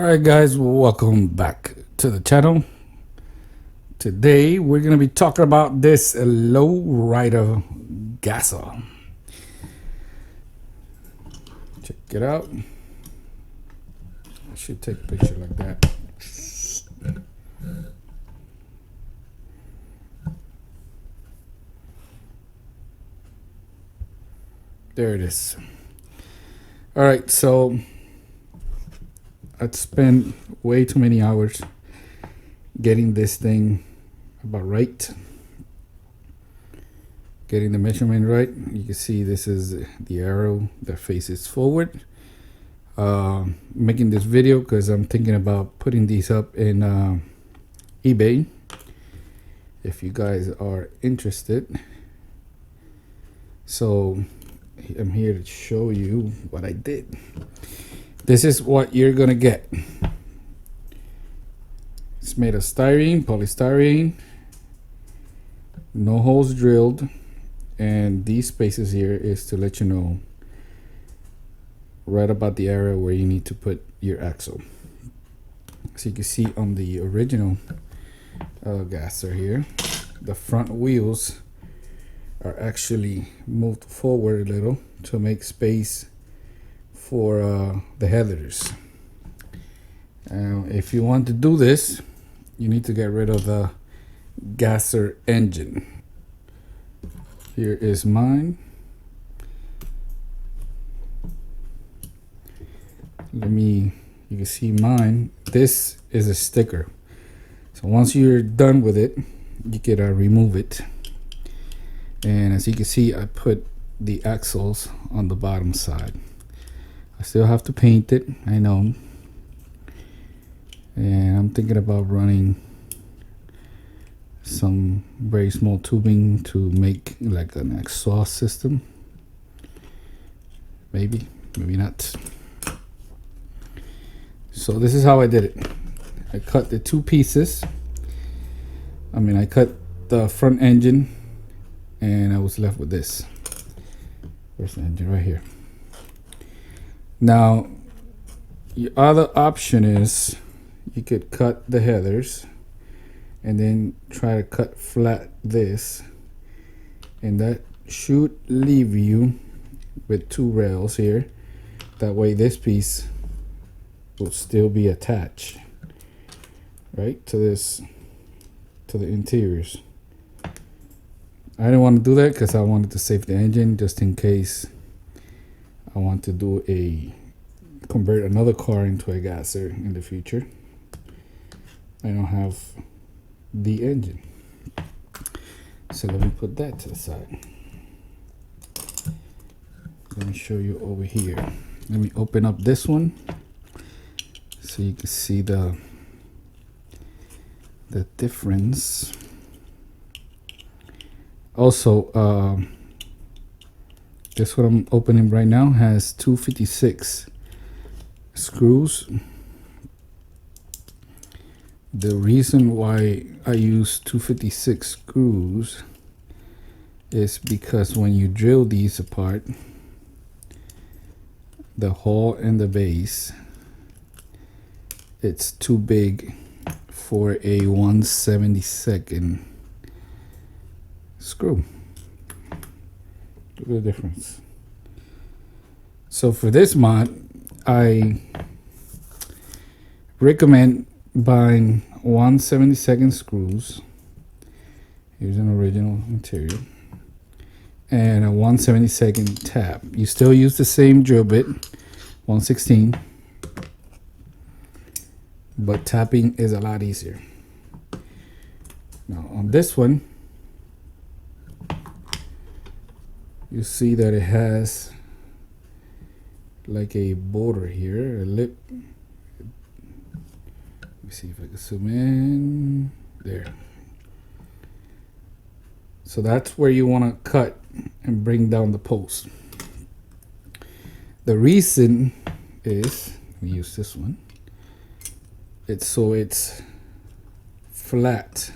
Alright guys, welcome back to the channel. Today we're going to be talking about this low rider gasser. Check it out. I should take a picture like that. There it is. Alright, so I spent way too many hours getting this thing about right, getting the measurement right. You can see this is the arrow that faces forward. Making this video because I'm thinking about putting these up in eBay if you guys are interested. So I'm here to show you what I did. This is what you're gonna get. It's made of styrene, polystyrene, no holes drilled, and these spaces here is to let you know right about the area where you need to put your axle. So you can see on the original gasser here, the front wheels are actually moved forward a little to make space for the headers. If you want to do this, you need to get rid of the gasser engine. Here is mine. You can see mine. This is a sticker. So once you're done with it, you can remove it. And as you can see, I put the axles on the bottom side. I still have to paint it, I know. And I'm thinking about running some very small tubing to make like an exhaust system. Maybe not. So this is how I did it. I cut the two pieces. I cut the front engine and I was left with this. Where's the engine? Right here. Now, your other option is you could cut the headers and then try to cut flat this, and that should leave you with two rails here. That way this piece will still be attached right to this, to the interiors. I didn't want to do that because I wanted to save the engine just in case I want to convert another car into a gasser in the future. I don't have the engine. So let me put that to the side. Let me show you over here. Let me open up this one so you can see the difference. Also, this one I'm opening right now has 256 screws. The reason why I use 256 screws is because when you drill these apart, the hole and the base, it's too big for a 1/72 screw. Look at the difference. So for this mod, I recommend buying 1/72 screws. Here's an original material. And a 1/72 tab. You still use the same drill bit, 1/16. But tapping is a lot easier. Now on this one, you see that it has like a border here, a lip. Let me see if I can zoom in. There. So that's where you want to cut and bring down the post. The reason is, we use this one, it's flat.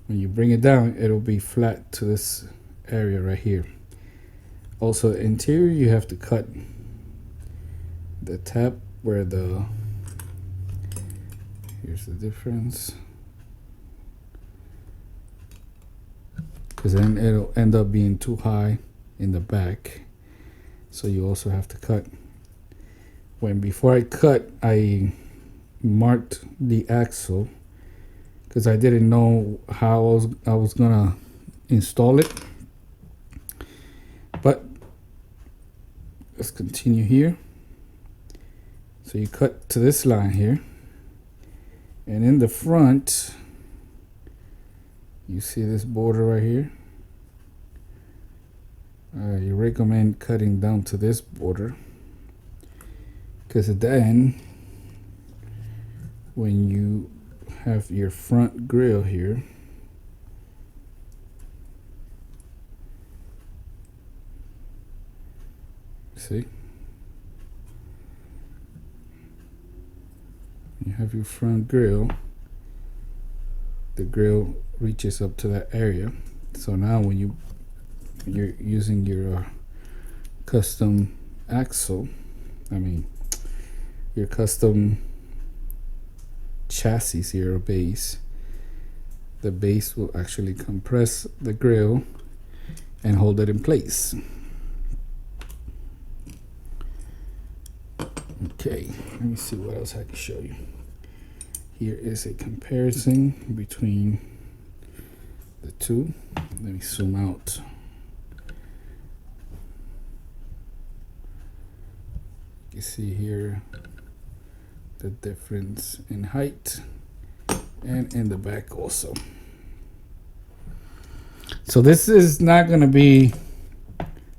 When you bring it down, it'll be flat to this area right here. Also, interior, you have to cut the tab where the, here's the difference, because then it'll end up being too high in the back, so you also have to cut. Before I cut, I marked the axle because I didn't know how I was gonna install it. But let's continue here. So you cut to this line here, and in the front you see this border right here. You recommend cutting down to this border, because then when you have your front grill here, see, you have your front grill, the grill reaches up to that area. So now when you're using your custom axle, your custom chassis here, or base, the base will actually compress the grill and hold it in place. Okay, let me see what else I can show you. Here is a comparison between the two. Let me zoom out. You see here the difference in height and in the back also. So this is not going to be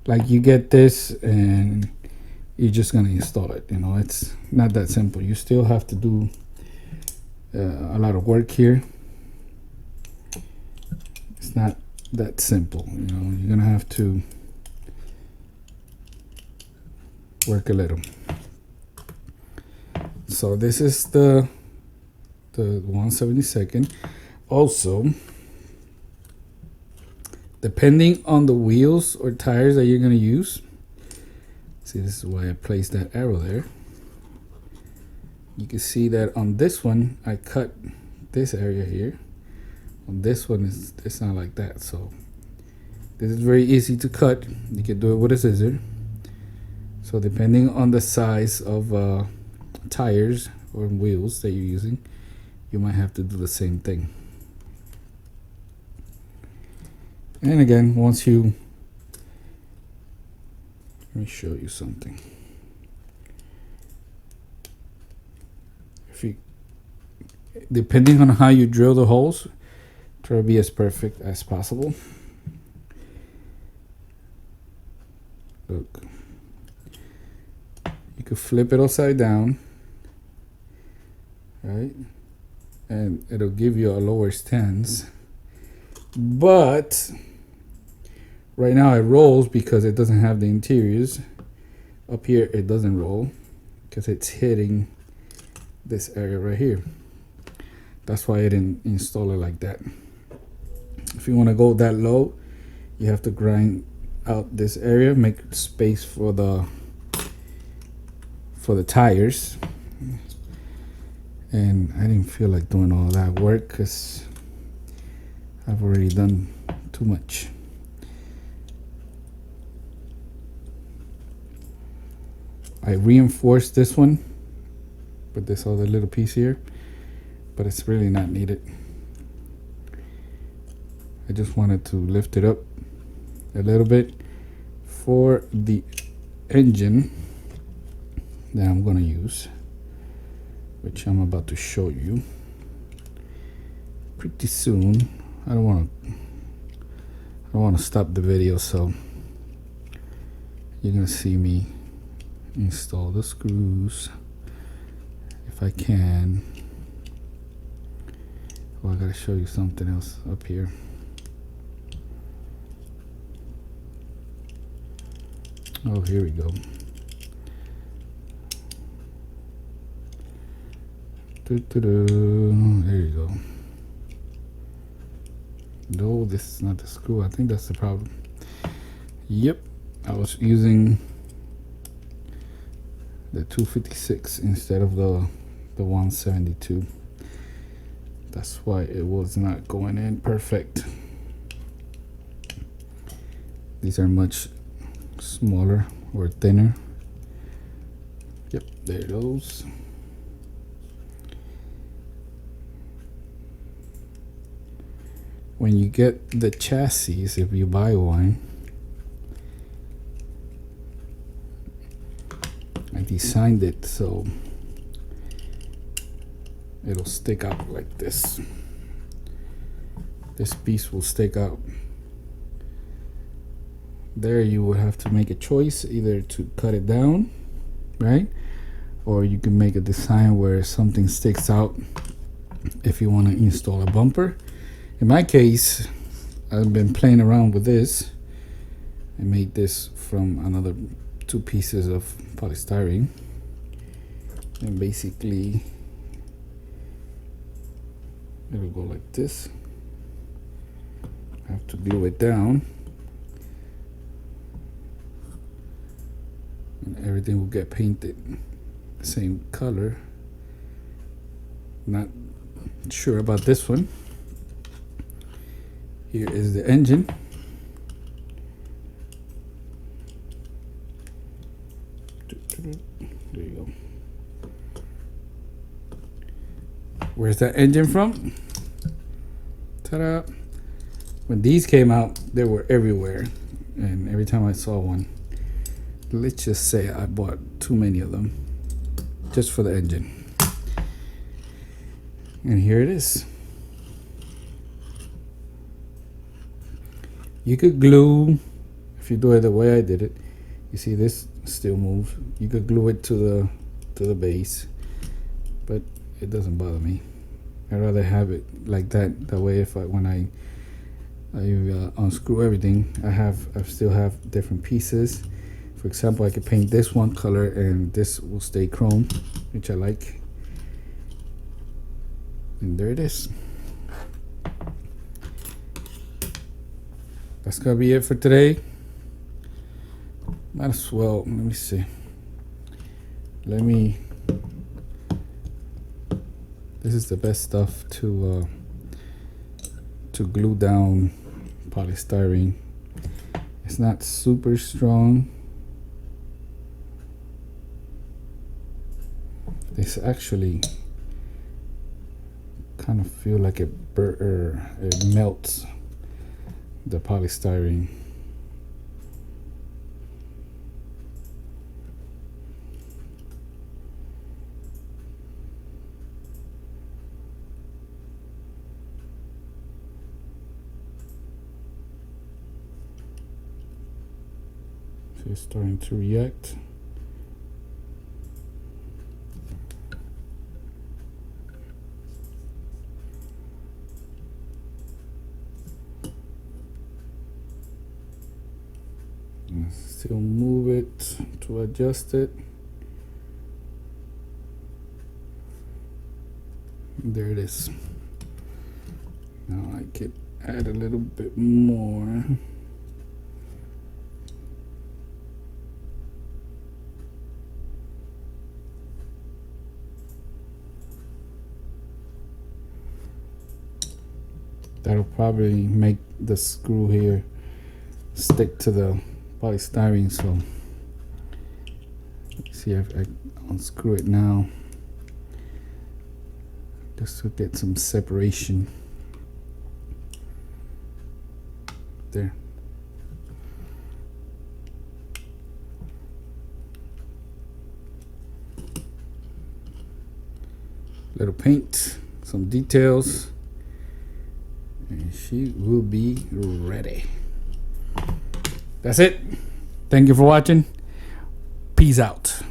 like you get this and you're just going to install it. It's not that simple. You still have to do a lot of work here. It's not that simple. You're going to have to work a little. So this is the 1/72. Also, depending on the wheels or tires that you're going to use, see, this is why I placed that arrow there. You can see that on this one I cut this area here. On this one it's not like that. So this is very easy to cut. You can do it with a scissor. So depending on the size of tires or wheels that you're using, you might have to do the same thing. And again, let me show you something. Depending on how you drill the holes, try to be as perfect as possible. Look, you could flip it upside down, right? And it'll give you a lower stance. But right now it rolls because it doesn't have the interiors. Up here it doesn't roll because it's hitting this area right here. That's why I didn't install it like that. If you want to go that low, you have to grind out this area, make space for the tires. And I didn't feel like doing all that work because I've already done too much. I reinforced this one with this other little piece here, but it's really not needed. I just wanted to lift it up a little bit for the engine that I'm going to use, which I'm about to show you pretty soon. I don't want to stop the video, so you're going to see me install the screws if I can. Well, I gotta show you something else up here. Oh, here we go. There you go. No, this is not the screw. I think that's the problem. Yep, I was using the 256 instead of the 172. That's why it was not going in perfect. These are much smaller or thinner. Yep, there it goes. When you get the chassis, if you buy one, I designed it so it'll stick out like this. This piece will stick out. There you will have to make a choice, either to cut it down, right? Or you can make a design where something sticks out if you want to install a bumper. In my case, I've been playing around with this. I made this from another 2 pieces of polystyrene, and basically it'll go like this. I have to glue it down, and everything will get painted the same color. Not sure about this one. Here is the engine. There you go. Where's that engine from? Ta-da! When these came out, they were everywhere, and every time I saw one, let's just say I bought too many of them just for the engine. And here it is. You could glue, if you do it the way I did it, you see this still moves. You could glue it to the base, but it doesn't bother me. I'd rather have it like that. That way, when I unscrew everything, I still have different pieces. For example, I could paint this one color and this will stay chrome, which I like. And there it is. That's gonna be it for today. Might as well, let me see. This is the best stuff to glue down polystyrene. It's not super strong. This actually kind of feel like it melts the polystyrene. So it's starting to react. Still move it to adjust it. There it is. Now I could add a little bit more. That'll probably make the screw here stick to the polystyrene. So see if I unscrew it now, just to get some separation there. Little paint, some details, and she will be ready. That's it. Thank you for watching. Peace out.